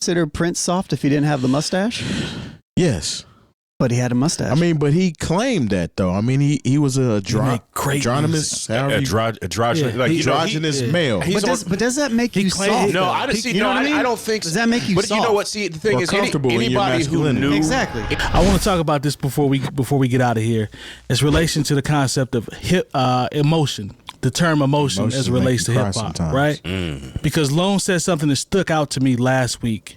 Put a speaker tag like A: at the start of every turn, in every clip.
A: consider Prince soft if he didn't have the mustache?
B: Yes.
A: But he had a mustache.
B: I mean, but he claimed that though. I mean, he was a androgynous, androgynous male.
A: But does that make you soft?
C: No, I don't think.
A: Does that make you
C: But
A: soft?
C: you know what? See, the thing is,
B: anybody
C: who knew
A: exactly.
D: I want to talk about this before we get out of here. It's relation to the concept of emotion. The term emotion as it relates to hip hop, right? Because Lone said something that stuck out to me last week.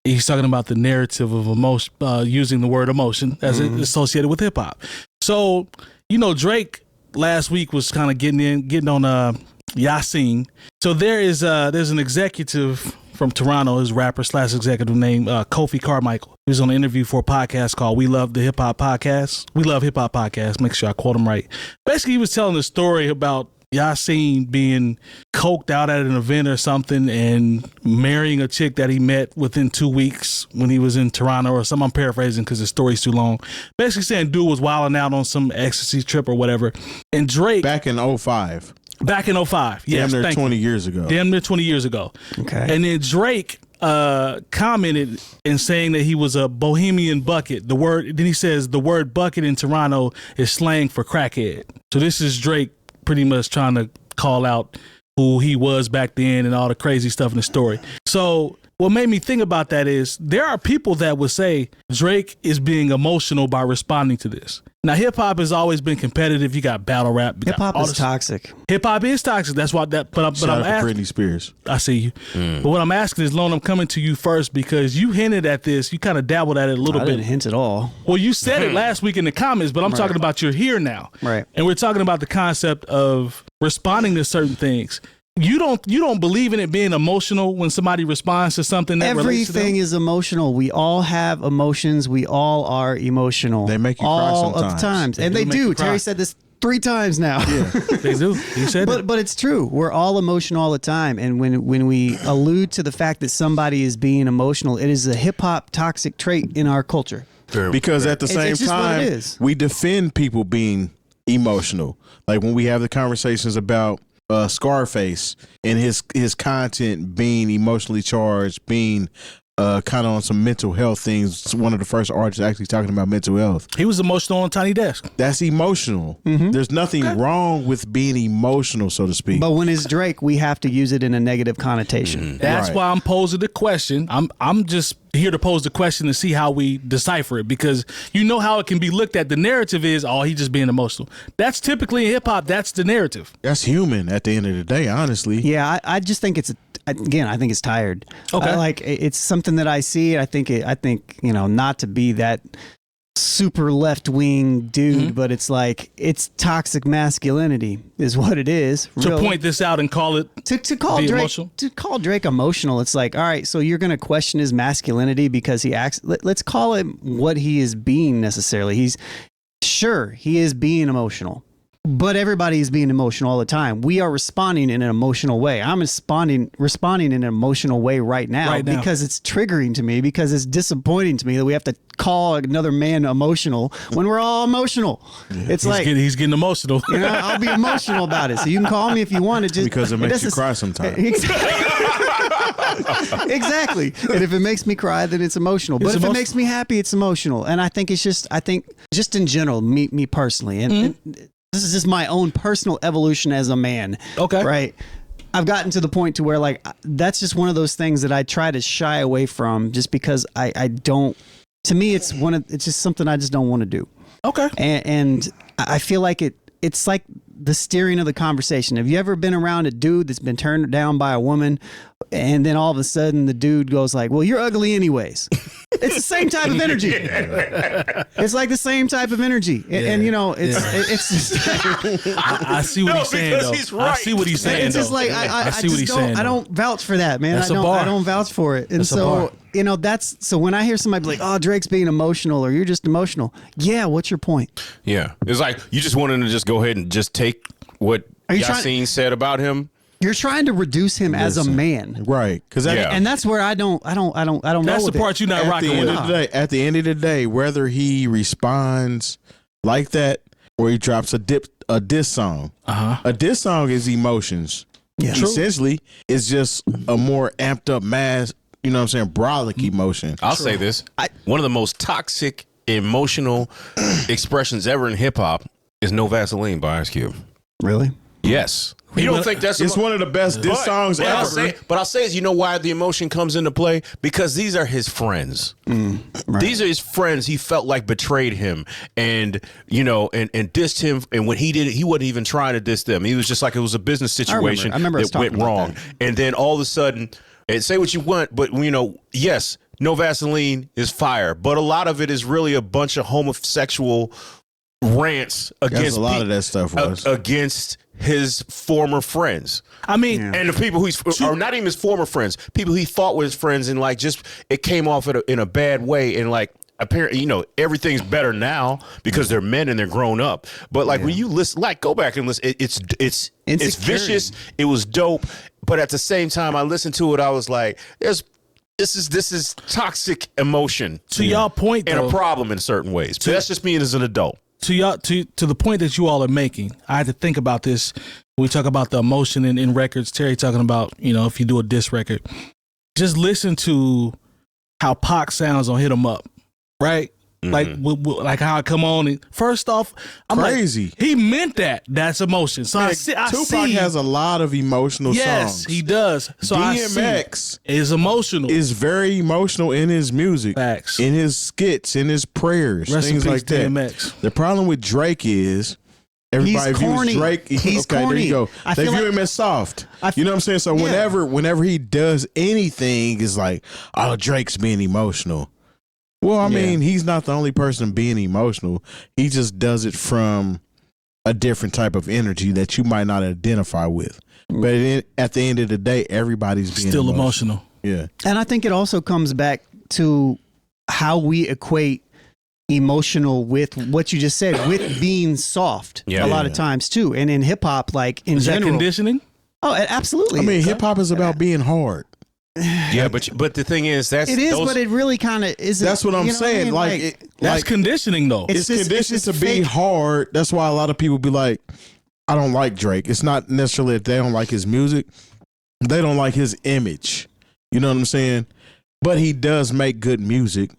D: He's talking about the narrative of emotion, using the word emotion as it associated with hip hop. So, Drake last week was kind of getting on Yasin. So there's an executive from Toronto, his rapper / executive named Kofi Carmichael. He was on an interview for a podcast called We Love the Hip Hop Podcast. We Love Hip Hop Podcast. Make sure I quote him right. Basically, he was telling a story about Yasin being coked out at an event or something and marrying a chick that he met within 2 weeks when he was in Toronto or something. I'm paraphrasing because the story's too long. Basically saying dude was wilding out on some ecstasy trip or whatever. And Drake...
B: Back in 05.
D: Back in 05. Yes,
B: damn near 20 years ago.
D: Damn near 20 years ago.
A: Okay.
D: And then Drake commented in saying that he was a bohemian bucket. Then he says the word bucket in Toronto is slang for crackhead. So this is Drake pretty much trying to call out who he was back then and all the crazy stuff in the story. So what made me think about that is there are people that would say Drake is being emotional by responding to this. Now, hip hop has always been competitive. You got battle rap.
A: Hip hop is toxic.
D: Hip hop is toxic. That's why but I'm asking.
B: Britney Spears.
D: I see you. But what I'm asking is, Lone, I'm coming to you first because you hinted at this. You kind of dabbled at it a little bit.
A: I didn't hint at all.
D: Well, you said it last week in the comments, but I'm talking about you're here now.
A: Right.
D: And we're talking about the concept of responding to certain things. You don't believe in it being emotional when somebody responds to something that relates to them?
A: Everything is emotional. We all have emotions. We all are emotional.
B: They make you cry
A: all
B: sometimes.
A: of the times. And they do. Terry said this 3 times now.
B: Yeah.
D: They do. You said it.
A: But it's true. We're all emotional all the time. And when we allude to the fact that somebody is being emotional, it is a hip hop toxic trait in our culture.
B: Because at the same
A: it's just what
B: time,
A: it is.
B: we defend people being emotional. Like when we have the conversations about Scarface and his content being emotionally charged, being kind of on some mental health things. One of the first artists actually talking about mental health.
D: He was emotional on Tiny Desk.
B: That's emotional. There's nothing wrong with being emotional, so to speak.
A: But when it's Drake, we have to use it in a negative connotation.
D: That's why I'm posing the question. I'm just here to pose the question to see how we decipher it, because you know how it can be looked at. The narrative is, oh, he's just being emotional. That's typically in hip hop. That's the narrative.
B: That's human at the end of the day, honestly.
A: Yeah, I just think it's I think it's tired.
D: Okay,
A: it's something that I see. I think not to be that super left wing dude, but it's like it's toxic masculinity is what it is.
D: To point this out and call it
A: to call Drake
D: emotional?
A: To call Drake emotional. It's like, all right, so you're going to question his masculinity because he acts. Let's call it what he is being necessarily. He is being emotional. But everybody is being emotional all the time. We are responding in an emotional way. I'm responding in an emotional way right now because it's triggering to me, because it's disappointing to me that we have to call another man emotional when we're all emotional. It's
D: he's getting emotional.
A: I'll be emotional about it. So you can call me if you want.
B: Because it makes you cry sometimes.
A: Exactly. And if it makes me cry, then it's emotional. But if it makes me happy, it's emotional. And I think just in general, me personally, and this is just my own personal evolution as a man. Okay. Right. I've gotten to the point to where that's just one of those things that I try to shy away from, just because I don't, to me, it's just something I just don't want to do. Okay. And I feel like it's like the steering of the conversation. Have you ever been around a dude that's been turned down by a woman, and then all of a sudden the dude goes like, well, you're ugly anyways? It's the same type of energy. It's like the same type of energy. And it's just
D: I see what he's saying, though.
C: He's right.
D: I see what he's saying.
A: It's just like I see what he's saying. I don't vouch for that, man. I don't vouch for it. And so so when I hear somebody be like, oh, Drake's being emotional, or you're just emotional. Yeah, what's your point?
C: Yeah. It's like you just wanted to just go ahead and just take what Yasin said about him.
A: You're trying to reduce him as a man,
B: right?
A: And that's where I don't know.
D: That's the part you're not rocking with.
B: At the end of the day, whether he responds like that or he drops a diss song, a diss song is emotions. Yeah, essentially, it's just a more amped up you know what I'm saying, brolic emotion.
C: I'll say this. One of the most toxic emotional expressions ever in hip hop is No Vaseline by Ice Cube.
A: Really?
C: Yes. You don't think that's
B: it's one of the best diss songs ever.
C: I'll say is, you know why the emotion comes into play? Because these are his friends. Right. These are his friends he felt like betrayed him and, you know, and dissed him. And when he did it, he wasn't even trying to diss them. He was just like, it was a business situation
A: I remember
C: that went wrong. And then all of a sudden, and say what you want, but, you know, yes, No Vaseline is fire. But a lot of it is really a bunch of homosexual rants against
B: a lot of that stuff was
C: against his former friends.
D: I mean,
C: and the people or not even his former friends, people he thought were his friends, and like just it came off in a bad way, and like apparently, you know, everything's better now because they're men and they're grown up. But like when you listen, like go back and listen, it's vicious. It was dope, but at the same time, I listened to it, I was like, this is toxic emotion.
D: To y'all point,
C: and
D: though,
C: a problem in certain ways. But that's just me as an adult.
D: To y'all, to the point that you all are making, I had to think about this. When we talk about the emotion in records. Terry talking about, you know, if you do a diss record, just listen to how Pac sounds on "Hit 'Em Up," right? Like how I come on. And first off, I'm
B: crazy.
D: Like, he meant that. That's emotion. So
B: man,
D: I
B: Tupac
D: see,
B: has a lot of emotional songs.
D: Yes, he does. So
B: DMX
D: is emotional.
B: Is very emotional in his music,
D: Facts,
B: in his skits, in his prayers,
D: Rest
B: things
D: in peace,
B: like that.
D: DMX.
B: The problem with Drake is everybody views Drake.
A: He's
B: okay,
A: corny.
B: there you go. They view him as soft. You know what I'm saying? So whenever he does anything, it's like, oh, Drake's being emotional. Well, I mean, he's not the only person being emotional. He just does it from a different type of energy that you might not identify with. But at the end of the day, everybody's being
D: still emotional.
B: Yeah.
A: And I think it also comes back to how we equate emotional with what you just said, with being soft a lot of times too. And in hip hop, like in general.
D: Is that conditioning?
A: Oh, absolutely.
B: I mean, hip hop is about being hard.
C: Yeah, but the thing is, but
A: it really kind of isn't.
B: That's what I'm saying. What I mean?
D: That's conditioning, though.
B: It's conditioned to be hard. That's why a lot of people be like, I don't like Drake. It's not necessarily that they don't like his music. They don't like his image. You know what I'm saying? But he does make good music,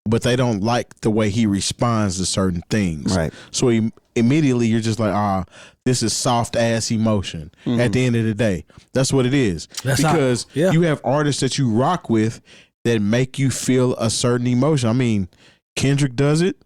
B: but they don't like the way he responds to certain things.
A: Right.
B: So immediately you're just like, this is soft ass emotion. At the end of the day, that's what it is. Because you have artists that you rock with that make you feel a certain emotion. I mean, Kendrick does it.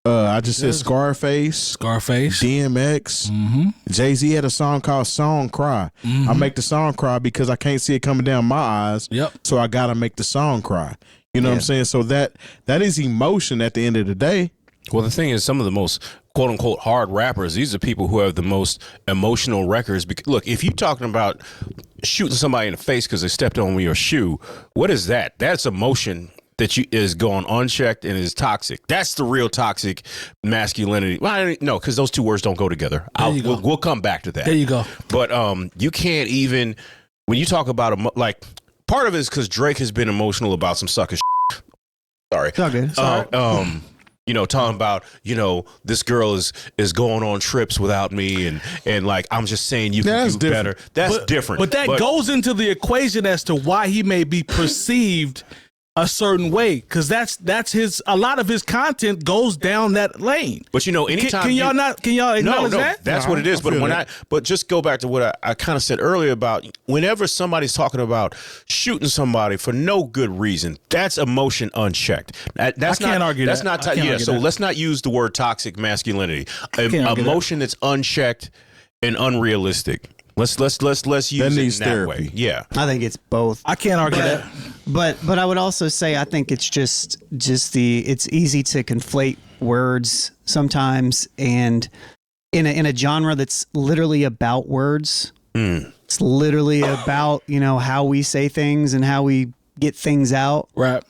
B: I just said Scarface, DMX. Jay-Z had a song called Song Cry. I make the song cry because I can't see it coming down my eyes. So I gotta make the song cry. You know what I'm saying? So that is emotion at the end of the day.
C: Well, the thing is, some of the most quote unquote hard rappers, these are people who have the most emotional records. Look, if you're talking about shooting somebody in the face because they stepped on your shoe, what is that? That's emotion that is going unchecked and is toxic. That's the real toxic masculinity. Well, no, because those two words don't go together. We'll come back to that.
D: There you go.
C: But you can't even, when you talk about like, part of it is because Drake has been emotional about some sucker shit. Sorry.
A: It's all good.
C: Sorry. You know, talking about, you know, this girl is going on trips without me and like, I'm just saying you can do better. That's different.
D: But that goes into the equation as to why he may be perceived a certain way, because that's his, a lot of his content goes down that lane.
C: But you know, anytime
D: can y'all acknowledge that?
C: That's what it is. But just go back to what I kind of said earlier about whenever somebody's talking about shooting somebody for no good reason, that's emotion unchecked. I can't argue that. That's not so let's not use the word toxic masculinity. Emotion that's unchecked and unrealistic. Let's use it in that way. Yeah,
A: I think it's both.
D: I can't argue that.
A: But I would also say I think it's just it's easy to conflate words sometimes, and in a genre that's literally about words. It's literally about, you know, how we say things and how we get things out.
D: Right.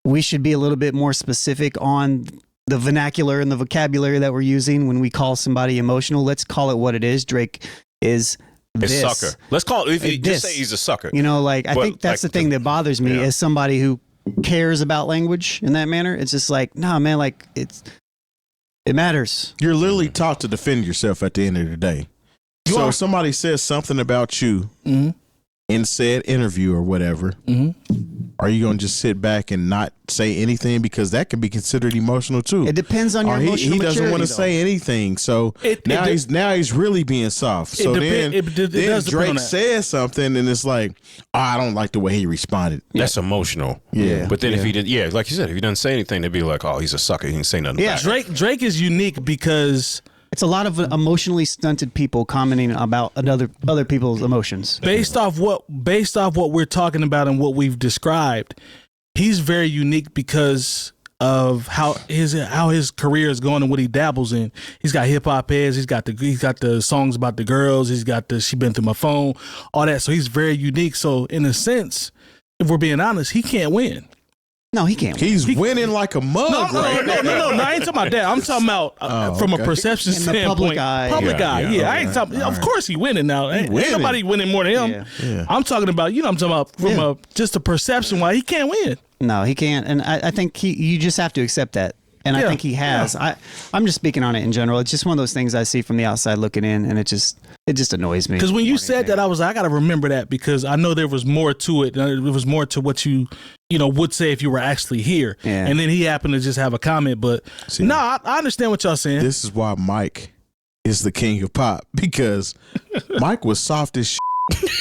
A: We should be a little bit more specific on the vernacular and the vocabulary that we're using when we call somebody emotional. Let's call it what it is. Drake is this.
C: Sucker. Let's call it, if you just say he's a sucker.
A: You know, like, I think that's like the thing that bothers me as somebody who cares about language in that manner. It's just like, nah, man, like it matters.
B: You're literally taught to defend yourself at the end of the day. So if somebody says something about you and in said interview or whatever, are you going to just sit back and not say anything? Because that can be considered emotional too.
A: It depends on your emotional
B: He doesn't want to
A: though.
B: say anything. So now he's really being soft. So then Drake says something and it's like, oh, I don't like the way he responded.
C: That's emotional.
B: Yeah.
C: But then if he did, like you said, if he doesn't say anything, they'd be like, oh, he's a sucker. He didn't say nothing.
A: Yeah.
D: Drake is unique because
A: it's a lot of emotionally stunted people commenting about other people's emotions.
D: Based off what we're talking about and what we've described, he's very unique because of how his career is going and what he dabbles in. He's got hip hop heads. He's got the songs about the girls. He's got the She Been Through My Phone, all that. So he's very unique. So in a sense, if we're being honest, he can't win.
A: No, he can't.
B: He's winning like a mug.
D: No, I ain't talking about that. I'm talking about from a perception standpoint.
A: Public eye.
D: I ain't talking. Of course, he winning now. Ain't nobody winning more than him.
B: Yeah.
D: I'm talking about. I'm talking about from just a perception why he can't win.
A: No, he can't. And I think you just have to accept that. And I think he has. I'm just speaking on it in general. It's just one of those things I see from the outside looking in, and it just annoys me.
D: Because when you said that, I was like, I got to remember that because I know there was more to it. There was more to what you would say if you were actually here.
A: Yeah.
D: And then he happened to just have a comment. But I understand what y'all saying.
B: This is why Mike is the king of pop, because Mike was soft as shit,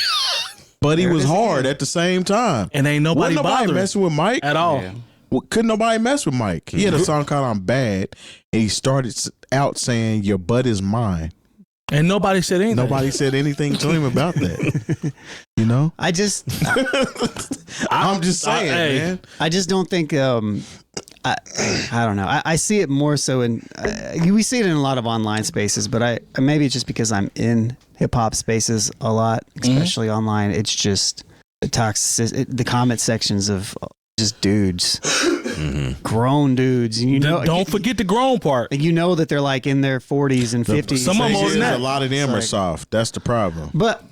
B: but he was hard at the same time.
D: And ain't nobody
B: messing with Mike
D: at all.
A: Yeah.
B: Well, couldn't nobody mess with Mike. He had a song called I'm Bad, and he started out saying, your butt is mine.
D: And nobody said anything.
B: Nobody said anything to him about that.
A: I'm just
B: saying, man.
A: I just don't think, I don't know. I see it more so in, we see it in a lot of online spaces, but maybe it's just because I'm in hip hop spaces a lot, especially online. It's just the comment sections of just dudes, grown dudes. And
D: don't forget the grown part.
A: You know that they're like in their 40s and 50s.
D: Some of them more than that.
B: A lot of them are soft. That's the problem.
A: But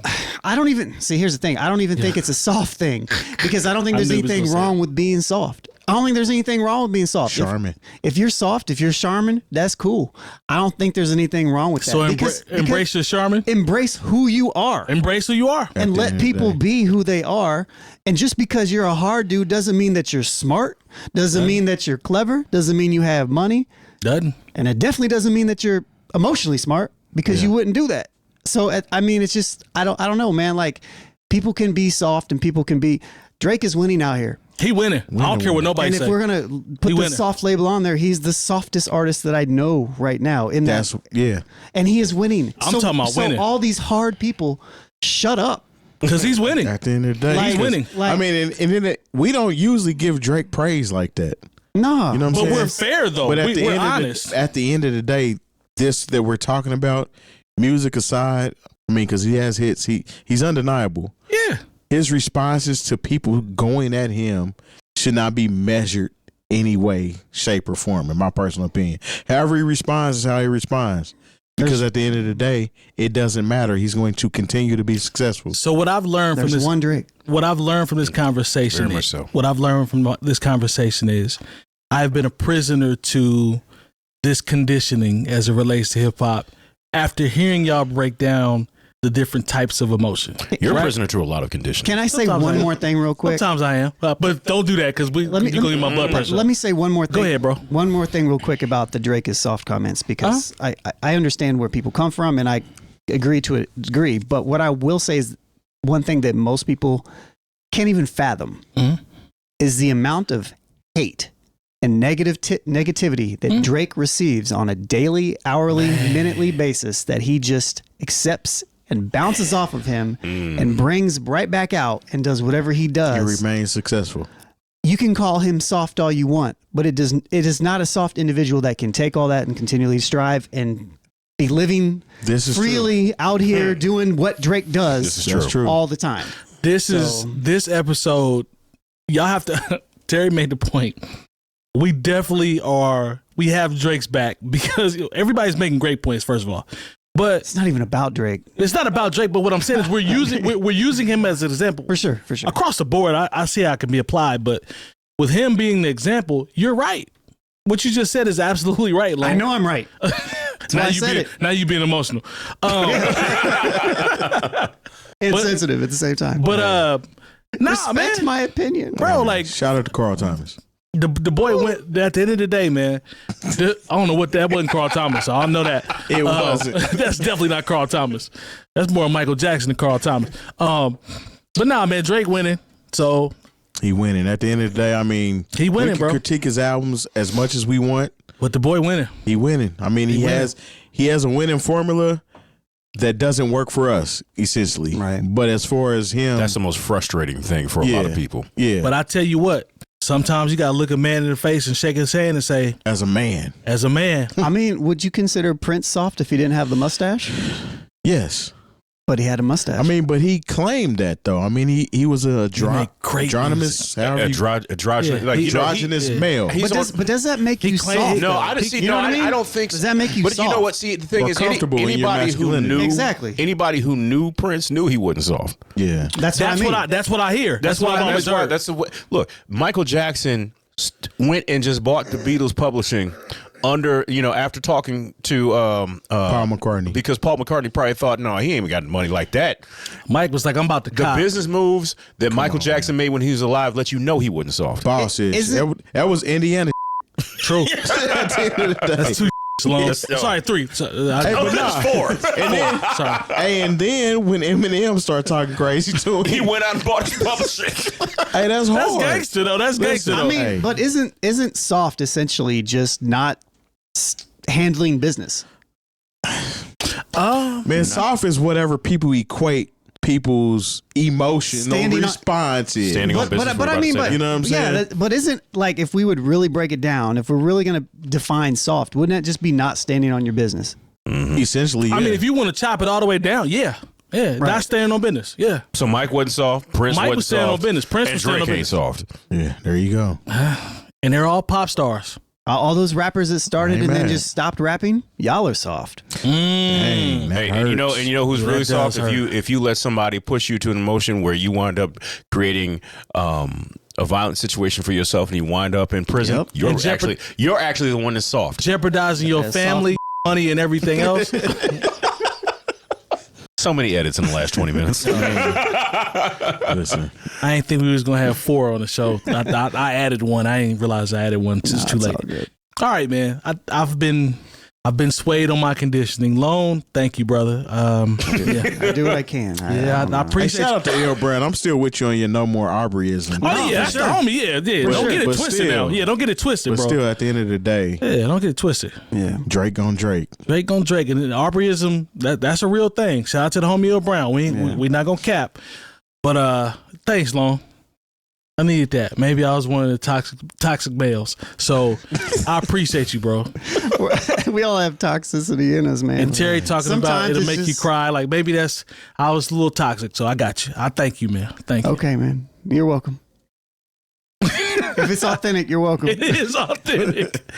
A: I don't even see. Here's the thing. I don't even think it's a soft thing because I don't think there's anything wrong with being soft. I don't think there's anything wrong with being soft.
B: Charming.
A: If you're soft, if you're charming, that's cool. I don't think there's anything wrong with that.
D: So embrace your charming.
A: Embrace who you are.
D: Embrace who you are.
A: And let people be who they are. And just because you're a hard dude doesn't mean that you're smart. Doesn't mean that you're clever. Doesn't mean you have money.
D: Doesn't.
A: And it definitely doesn't mean that you're emotionally smart because you wouldn't do that. So I mean, it's just I don't know, man. Like people can be soft and people can be. Drake is winning out here.
D: He winning. I don't care what nobody says.
A: And if we're gonna put the soft label on there, he's the softest artist that I know right now. And he is winning.
D: I'm talking about winning.
A: So all these hard people, shut up.
D: Because he's winning.
B: At the end of the day,
D: he's winning.
B: I mean, and then we don't usually give Drake praise like that.
A: No,
B: you know what I'm saying?
D: We're fair though.
B: But
D: we're honest.
B: At the end of the day, this that we're talking about, music aside, I mean, because he has hits, he's undeniable.
D: Yeah.
B: His responses to people going at him should not be measured any way, shape, or form, in my personal opinion. However he responds is how he responds. Because at the end of the day, it doesn't matter. He's going to continue to be successful.
D: So what I've learned from this
A: one Drake.
D: What I've learned from this conversation is I've been a prisoner to this conditioning as it relates to hip hop after hearing y'all break down the different types of emotion.
C: You're a prisoner to a lot of conditioning.
A: Can I say one more thing real quick?
D: Sometimes I am. But don't do that because you're going to get my blood pressure.
A: Let me say one more thing.
D: Go ahead, bro.
A: One more thing real quick about the Drake is soft comments because I understand where people come from and I agree to a degree. But what I will say is one thing that most people can't even fathom is the amount of hate and negativity that Drake receives on a daily, hourly, minutely basis that he just accepts and bounces off of him and brings right back out and does whatever he does.
B: He remains successful.
A: You can call him soft all you want, but it is not a soft individual that can take all that and continually strive and be living freely out here doing what Drake does all the time.
D: This episode, y'all have to, Terry made the point. We definitely we have Drake's back because everybody's making great points, first of all. But
A: it's not even about Drake.
D: It's not about Drake, but what I'm saying is we're using him as an example.
A: For sure.
D: Across the board, I see how it can be applied, but with him being the example, you're right. What you just said is absolutely right, Lone.
A: I know I'm right.
D: Now you being emotional.
A: insensitive at the same time.
D: But nah,
A: respect
D: man,
A: my opinion,
D: bro. Like,
B: shout out to Carl Thomas.
D: The boy went at the end of the day, man. I don't know what that wasn't Carl Thomas. So I know that
B: It wasn't.
D: That's definitely not Carl Thomas. That's more Michael Jackson than Carl Thomas. But nah, man, Drake winning. So
B: he winning. At the end of the day, I mean,
D: he winning,
B: we can
D: bro.
B: critique his albums as much as we want,
D: but the boy winning.
B: He winning. I mean, he has a winning formula that doesn't work for us, essentially.
A: Right.
B: But as far as him,
C: That's the most frustrating thing for a lot of people.
B: Yeah.
D: But I tell you what, sometimes you gotta look a man in the face and shake his hand and say,
B: as a man.
A: I mean, would you consider Prince soft if he didn't have the mustache?
B: Yes.
A: But he had a mustache.
B: I mean, but he claimed that though. I mean, he was a androgynous male.
A: But does that make you soft?
C: No, I don't think.
A: Does that make you
C: But
A: soft?
C: you know what? See, the thing is,
B: comfortable in your
C: anybody who
B: masculinity.
C: knew anybody who knew Prince knew he wasn't soft.
B: Yeah,
A: that's what I mean.
D: That's what I hear. That's what I've always heard.
C: That's the way. Look, Michael Jackson went and just bought the Beatles publishing after talking to
B: Paul McCartney,
C: because Paul McCartney probably thought, no, he ain't got money like that.
D: Mike was like, I'm about to
C: the business moves that Michael Jackson made when he was alive let you know he wasn't soft.
B: Boss is that was Indiana.
D: True. That's two long. Sorry, 3.
C: That's 4.
B: And then when Eminem started talking crazy to him,
C: he went out and bought his publishing.
B: Hey, that's hard.
D: That's gangster though. That's gangster though.
A: I mean, but isn't soft essentially just not handling business?
B: Man, soft is whatever people equate people's emotion or response is.
C: Standing on business.
A: But I mean,
B: you know what I'm saying?
A: Yeah, but isn't, like, if we would really break it down, if we're really going to define soft, wouldn't that just be not standing on your business?
B: Mm-hmm. Essentially,
D: I mean, if you want to chop it all the way down, not standing on business. Yeah.
C: So Mike wasn't soft. Prince
D: Mike
C: wasn't
D: was standing
C: soft,
D: on business. Prince
C: and
D: was standing on
C: Drake ain't
D: business.
C: soft.
B: Yeah, there you go.
D: And they're all pop stars.
A: All those rappers that started and then just stopped rapping, y'all are soft.
B: Dang, that
C: And you know
B: hurts.
C: who's really soft?
D: hurt.
C: If you let somebody push you to an emotion where you wind up creating a violent situation for yourself and you wind up in prison, you're actually the one that's soft.
D: Jeopardizing your family, money, and everything else.
C: So many edits in the last 20 minutes.
B: Listen,
D: I ain't think we was gonna have 4 on the show. I added one. I didn't realize I added one. It's too late. All right, man. I've been swayed on my conditioning. Lone, thank you, brother.
A: I do what I can.
D: I
B: hey,
D: appreciate.
B: shout out to L. Brand. I'm still with you on your no more arboryism.
D: Oh yeah, that's the homie. Yeah. Don't get it twisted now. Yeah, don't get it twisted,
B: But
D: bro.
B: still, at the end of the day,
D: Don't get it twisted.
A: Yeah.
B: Drake on Drake.
D: Drake on Drake, and arboryism, that's a real thing. Shout out to the homie L. Brown. We not gonna cap. But thanks, Long. I needed that. Maybe I was one of the toxic males. So I appreciate you, bro.
A: We all have toxicity in us, man.
D: And Terry talking about it'll make you
A: just
D: cry. Like, maybe I was a little toxic. So I got you. I thank you, man. Thank you.
A: Okay, man. You're welcome. If it's authentic, you're welcome.
D: It is authentic.